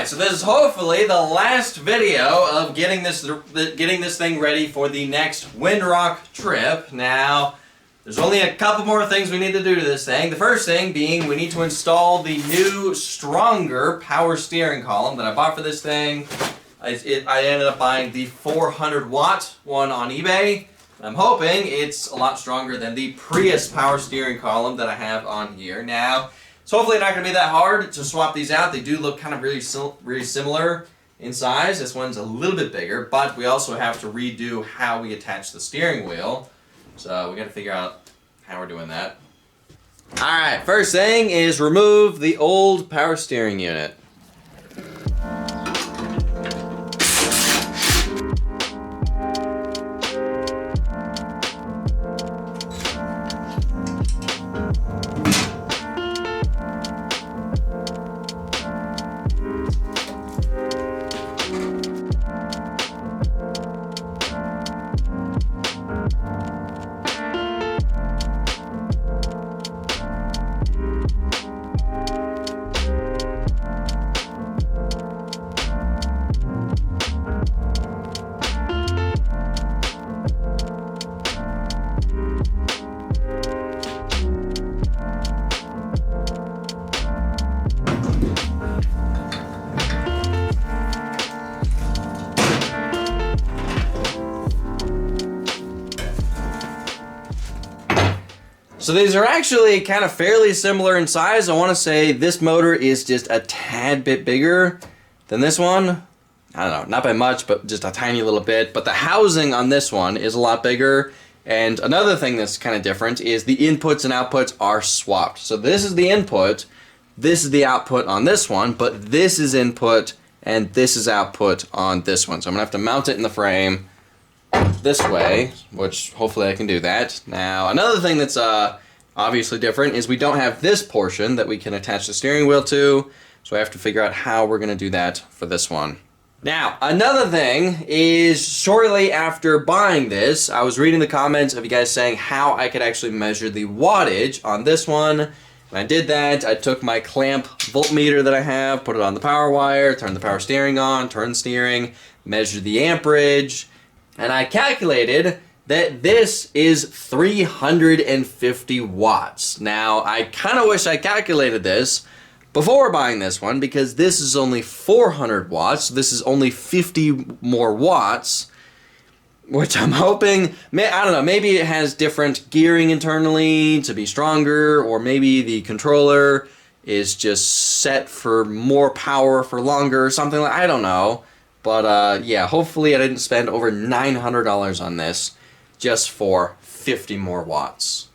so this is hopefully the last video of getting this thing ready for the next Windrock trip. Now, there's only a couple more things we need to do to this thing. The first thing being we need to install the new, stronger power steering column that I bought for this thing. I ended up buying the 400-watt one on eBay. I'm hoping it's a lot stronger than the Prius power steering column that I have on here. Now, it's hopefully not going to be that hard to swap these out. They do look kind of really similar in size. This one's a little bit bigger, but we also have to redo how we attach the steering wheel. So we got to figure out how we're doing that. Alright, first thing is remove the old power steering unit. So these are actually kind of fairly similar in size. I want to say this motor is just a tad bit bigger than this one. I don't know, not by much, but just a tiny little bit. But the housing on this one is a lot bigger. And another thing that's kind of different is the inputs and outputs are swapped. So this is the input, this is the output on this one, but this is input and this is output on this one. So I'm going to have to mount it in the frame this way, which hopefully I can do that. Now, another thing that's obviously different is we don't have this portion that we can attach the steering wheel to, so I have to figure out how we're going to do that for this one. Now, another thing is shortly after buying this, I was reading the comments of you guys saying how I could actually measure the wattage on this one. When I did that, I took my clamp voltmeter that I have, put it on the power wire, turned the power steering on, turned the steering, measured the amperage, and I calculated that this is 350 watts. Now, I kind of wish I calculated this before buying this one because this is only 400 watts. This is only 50 more watts, which I'm hoping, I don't know, maybe it has different gearing internally to be stronger, or maybe the controller is just set for more power for longer or something like, I don't know. But yeah, hopefully I didn't spend over $900 on this just for 50 more watts.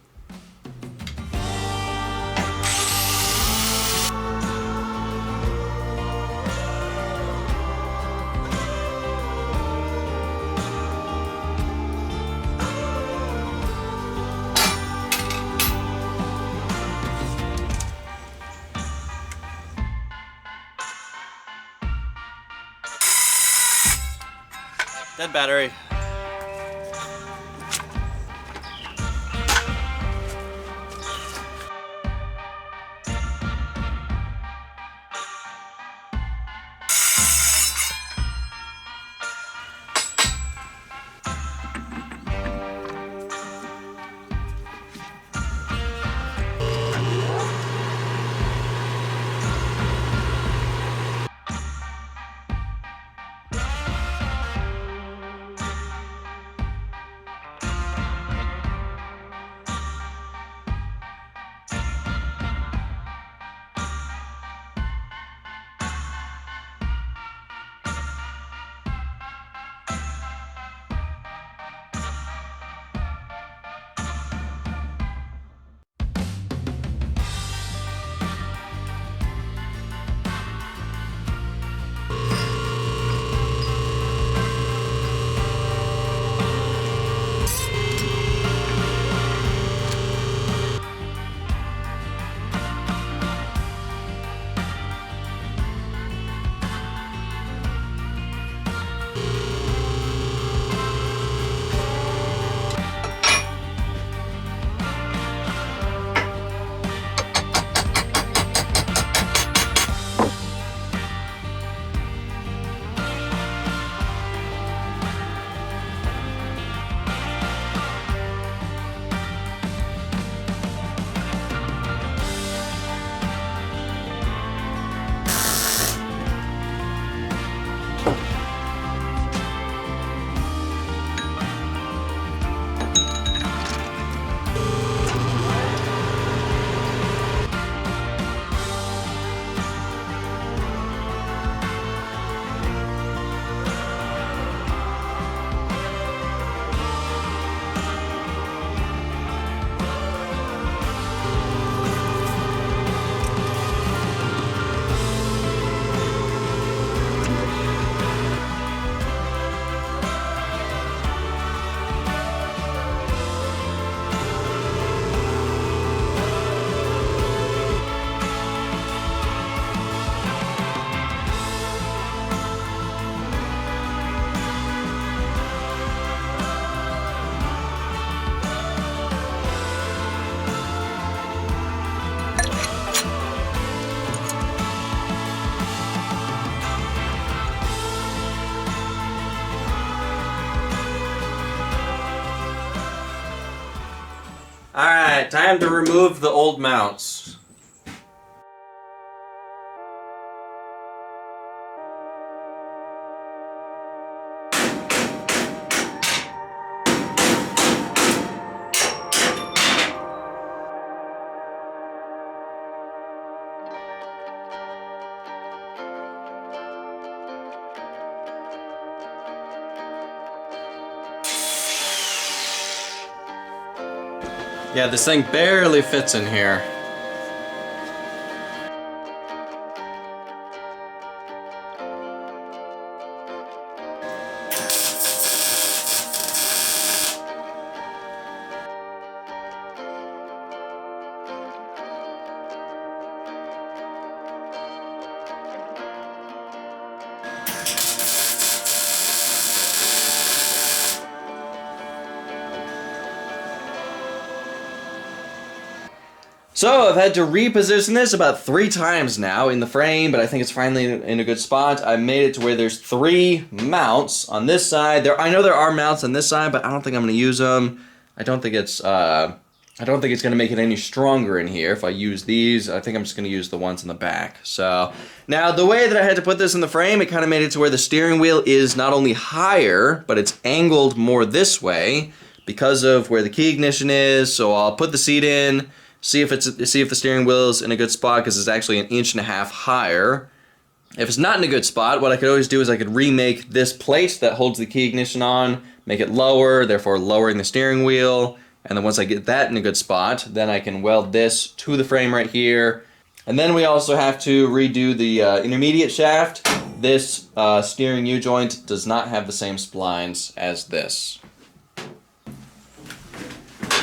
Dead battery. Alright, time to remove the old mounts. Yeah, this thing barely fits in here. So I've had to reposition this about 3 times now in the frame, but I think it's finally in a good spot. I made it to where there's 3 mounts on this side. I know there are mounts on this side, but I don't think I'm going to use them. I don't think it's going to make it any stronger in here if I use these. I think I'm just going to use the ones in the back. So now the way that I had to put this in the frame, it kind of made it to where the steering wheel is not only higher, but it's angled more this way because of where the key ignition is. So I'll put the seat in. See if the steering wheel is in a good spot because it's actually 1.5 inches higher. If it's not in a good spot, what I could always do is I could remake this plate that holds the key ignition on, make it lower, therefore lowering the steering wheel. And then once I get that in a good spot, then I can weld this to the frame right here. And then we also have to redo the intermediate shaft. This steering U-joint does not have the same splines as this.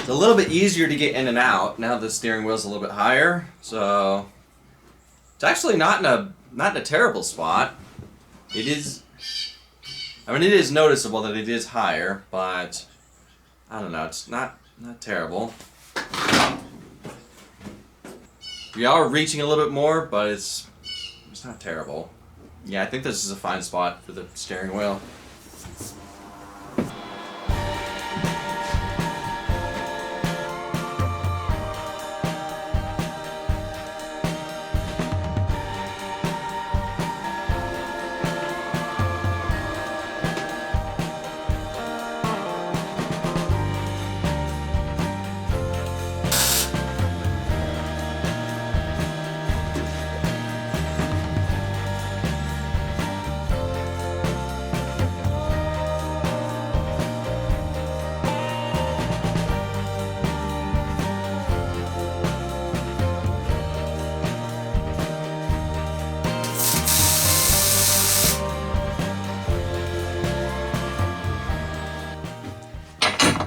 It's a little bit easier to get in and out now the steering wheel's a little bit higher, so it's actually not in a terrible spot. It is, I mean, it is noticeable that it is higher, but I don't know, it's not terrible. We are reaching a little bit more, but it's not terrible. Yeah, I think this is a fine spot for the steering wheel.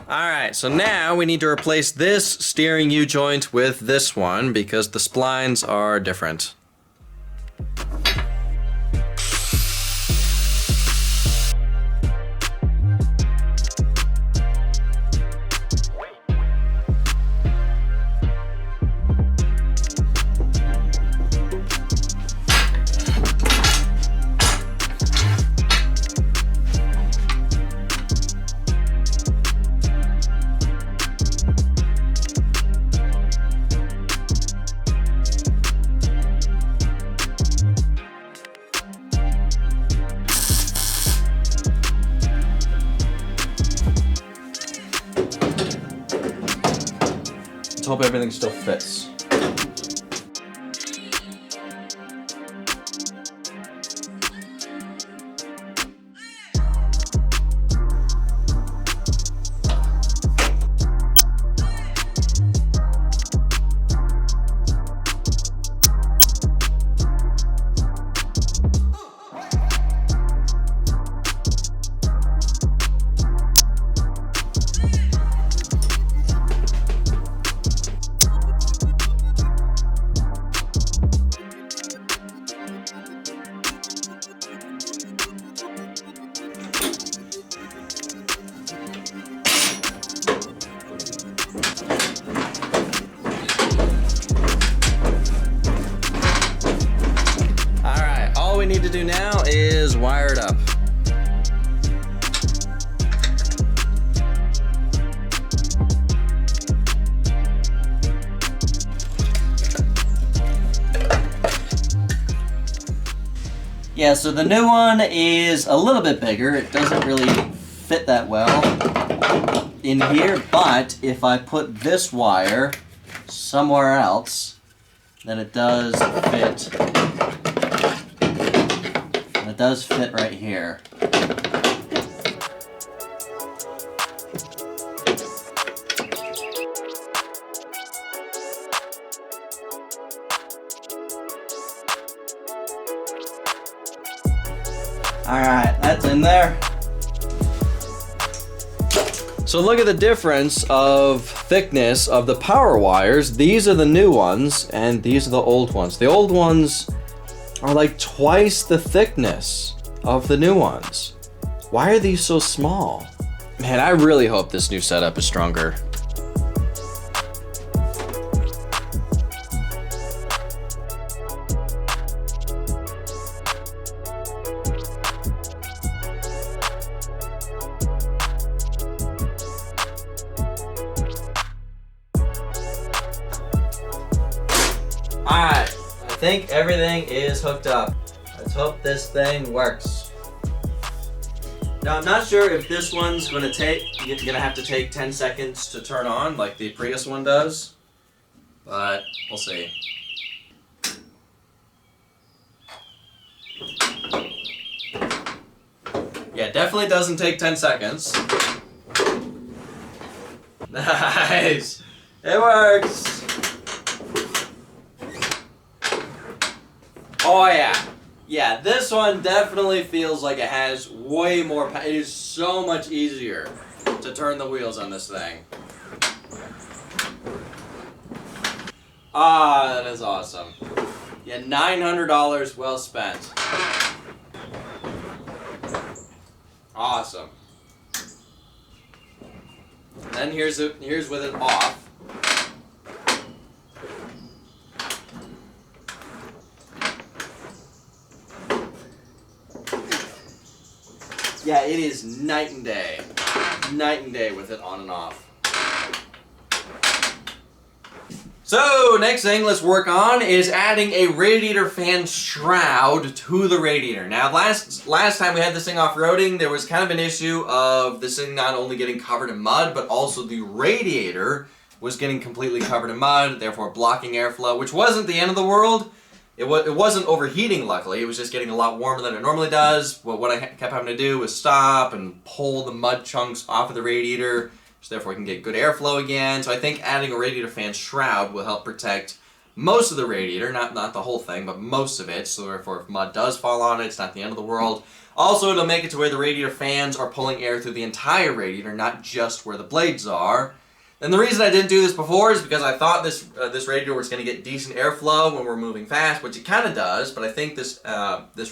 Alright, so now we need to replace this steering U-joint with this one because the splines are different. Let's hope everything still fits. We need to do now is wire it up. Yeah, so the new one is a little bit bigger. It doesn't really fit that well in here, but if I put this wire somewhere else, then it does fit. And it does fit right here. Alright, that's in there. So look at the difference of thickness of the power wires. These are the new ones, and these are the old ones. The old ones are like twice the thickness of the new ones. Why are these so small? Man, I really hope this new setup is stronger. Alright, I think everything is hooked up. Let's hope this thing works. Now I'm not sure if this one's gonna have to take 10 seconds to turn on like the Prius one does, but we'll see. Yeah, definitely doesn't take 10 seconds. Nice! It works! Oh yeah. Yeah, this one definitely feels like it has way more power. It is so much easier to turn the wheels on this thing. Ah, that is awesome. Yeah, $900 well spent. Awesome. Then here's with it off. Yeah, it is night and day. Night and day with it on and off. So, next thing let's work on is adding a radiator fan shroud to the radiator. Now, last time we had this thing off-roading, there was kind of an issue of this thing not only getting covered in mud, but also the radiator was getting completely covered in mud, therefore blocking airflow, which wasn't the end of the world. It wasn't overheating, luckily. It was just getting a lot warmer than it normally does. Well, what I kept having to do was stop and pull the mud chunks off of the radiator, so therefore we can get good airflow again. So I think adding a radiator fan shroud will help protect most of the radiator, not the whole thing, but most of it. So therefore, if mud does fall on it, it's not the end of the world. Also, it'll make it to where the radiator fans are pulling air through the entire radiator, not just where the blades are. And the reason I didn't do this before is because I thought this radiator was going to get decent airflow when we're moving fast, which it kind of does, but I think this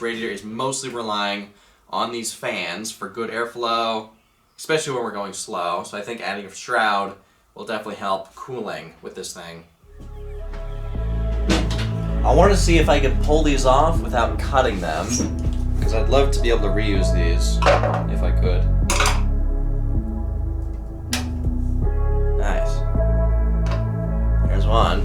radiator is mostly relying on these fans for good airflow, especially when we're going slow. So I think adding a shroud will definitely help cooling with this thing. I want to see if I can pull these off without cutting them, because I'd love to be able to reuse these if I could. Nice. There's one.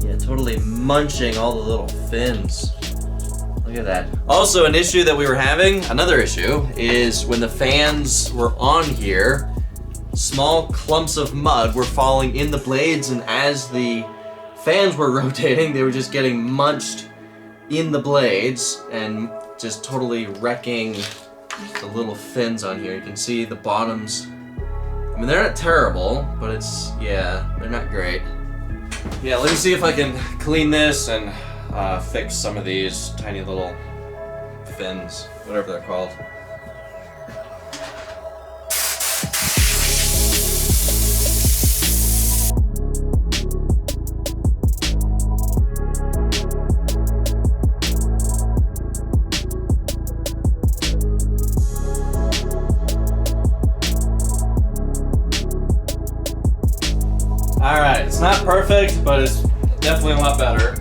Yeah, totally munching all the little fins. Look at that. Also, an issue that we were having, another issue, is when the fans were on here, small clumps of mud were falling in the blades, and as the fans were rotating, they were just getting munched in the blades and just totally wrecking the little fins on here. You can see the bottoms. I mean, they're not terrible, but yeah, they're not great. Yeah, let me see if I can clean this and fix some of these tiny little fins, whatever they're called. Alright, it's not perfect, but it's definitely a lot better.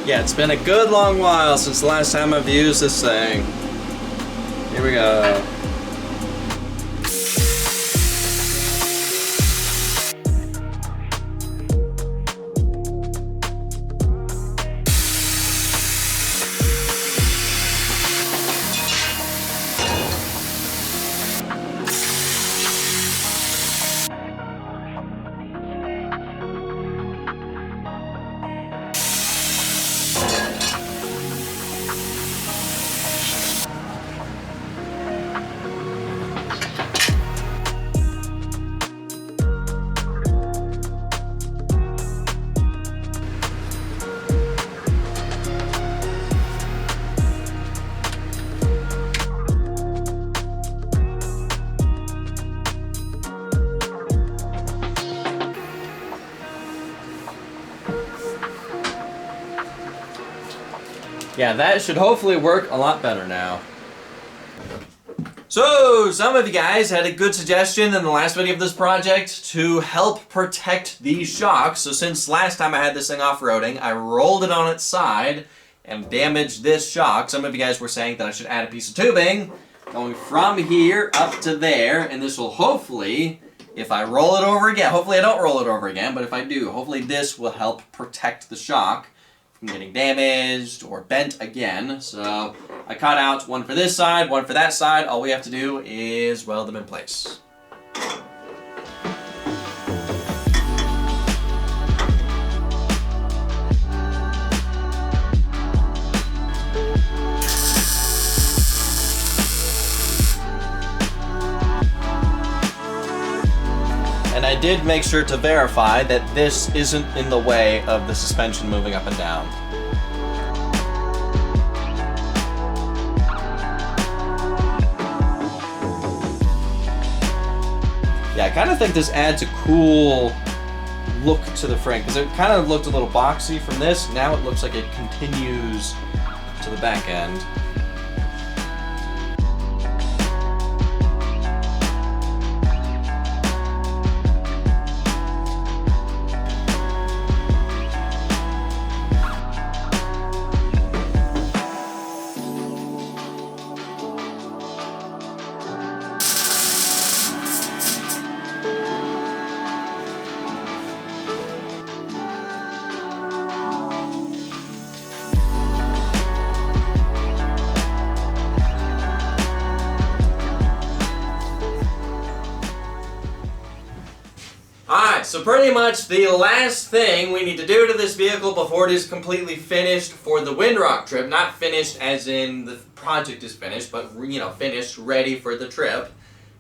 Yeah, it's been a good long while since the last time I've used this thing. Here we go. Yeah, that should hopefully work a lot better now. So, some of you guys had a good suggestion in the last video of this project to help protect these shocks. So since last time I had this thing off-roading, I rolled it on its side and damaged this shock. Some of you guys were saying that I should add a piece of tubing going from here up to there, and this will hopefully, if I roll it over again, hopefully I don't roll it over again, but if I do, hopefully this will help protect the shock from getting damaged or bent again. So I cut out one for this side, one for that side. All we have to do is weld them in place. And I did make sure to verify that this isn't in the way of the suspension moving up and down. Yeah, I kind of think this adds a cool look to the frame, because it kind of looked a little boxy from this. Now it looks like it continues to the back end. Alright, so pretty much the last thing we need to do to this vehicle before it is completely finished for the Windrock trip, not finished as in the project is finished, but finished, ready for the trip,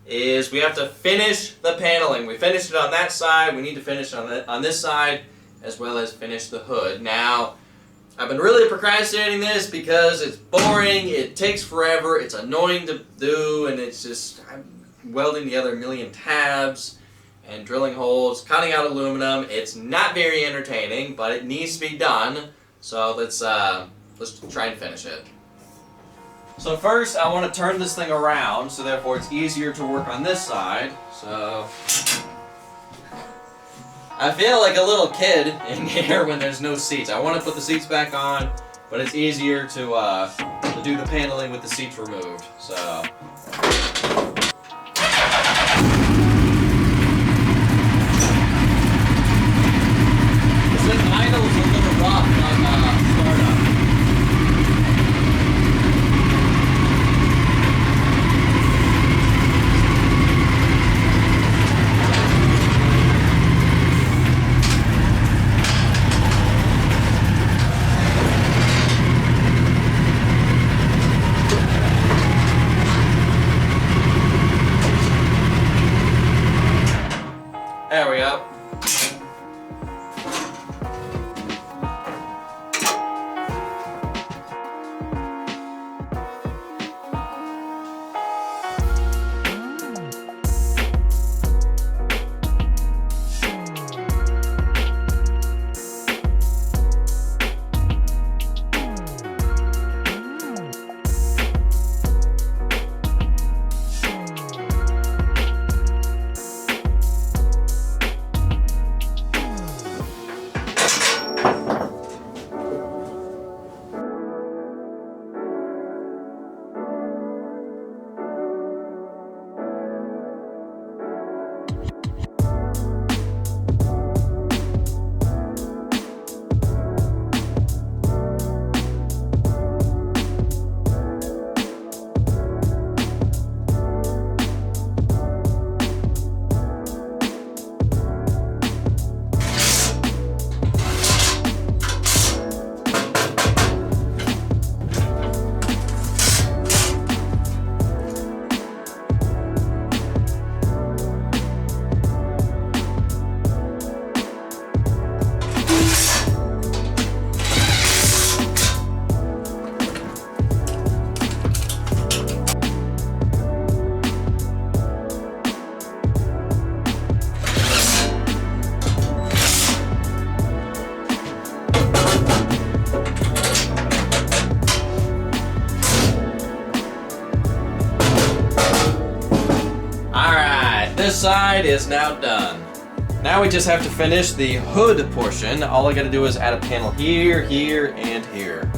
is we have to finish the paneling. We finished it on that side, we need to finish it on this side, as well as finish the hood. Now, I've been really procrastinating this because it's boring, it takes forever, it's annoying to do, and it's just, I'm welding together a million tabs and drilling holes, cutting out aluminum. It's not very entertaining, but it needs to be done. So let's try and finish it. So first, I want to turn this thing around, so therefore it's easier to work on this side. So I feel like a little kid in here when there's no seats. I want to put the seats back on, but it's easier to do the paneling with the seats removed. So. This idle is a little rough on startup. There we go. This side is now done. Now we just have to finish the hood portion. All I gotta do is add a panel here, here, and here.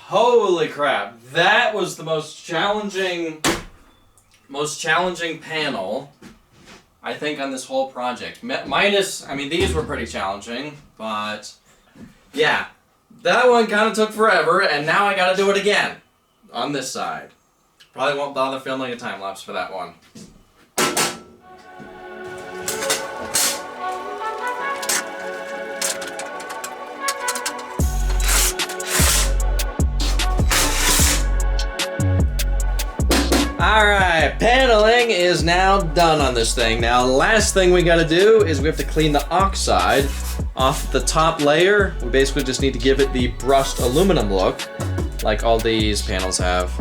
Holy crap, that was the most challenging panel, I think, on this whole project. Minus, I mean, these were pretty challenging, but yeah, that one kind of took forever, and now I gotta do it again on this side. Probably won't bother filming a time lapse for that one. Alright, paneling is now done on this thing. Now, last thing we gotta do is we have to clean the oxide off the top layer. We basically just need to give it the brushed aluminum look, like all these panels have.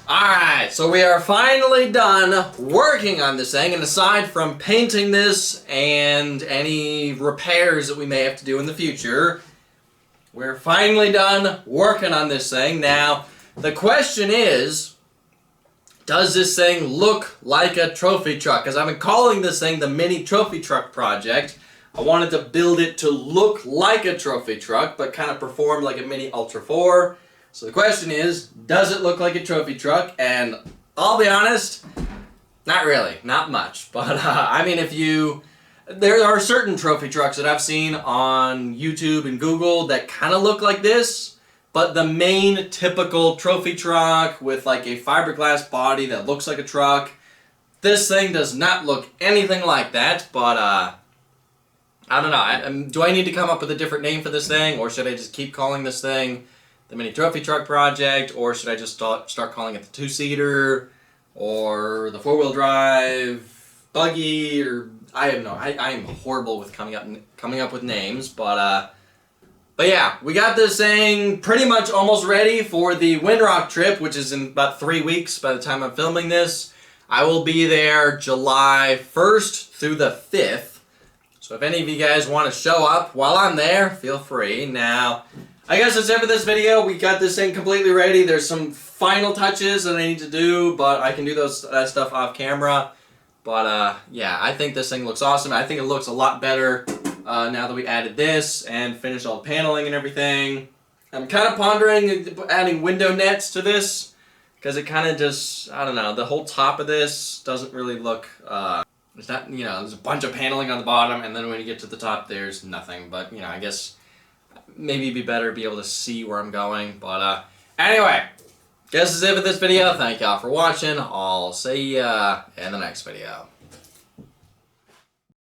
Alright, so we are finally done working on this thing, and aside from painting this and any repairs that we may have to do in the future, we're finally done working on this thing. Now, the question is, does this thing look like a trophy truck? Because I've been calling this thing the mini trophy truck project. I wanted to build it to look like a trophy truck, but kind of perform like a mini Ultra 4. So the question is, does it look like a trophy truck? And I'll be honest, not really, not much. But I mean, there are certain trophy trucks that I've seen on YouTube and Google that kind of look like this, but the main typical trophy truck with like a fiberglass body that looks like a truck, this thing does not look anything like that. But I don't know, do I need to come up with a different name for this thing, or should I just keep calling this thing the mini trophy truck project, or should I just start calling it the two-seater, or the four-wheel drive buggy, or I don't know. I am horrible with coming up with names, but yeah, we got this thing pretty much almost ready for the Windrock trip, which is in about 3 weeks by the time I'm filming this. I will be there July 1st through the 5th, so if any of you guys want to show up while I'm there, feel free. Now, I guess that's it for this video. We got this thing completely ready. There's some final touches that I need to do, but I can do that stuff off camera. But yeah, I think this thing looks awesome. I think it looks a lot better now that we added this and finished all the paneling and everything. I'm kind of pondering adding window nets to this, because it kind of just, I don't know, the whole top of this doesn't really look, it's not, you know, there's a bunch of paneling on the bottom, and then when you get to the top, there's nothing. But, you know, I guess maybe it'd be better to be able to see where I'm going. But anyway, guess that's it for this video. Thank y'all for watching. I'll see ya in the next video.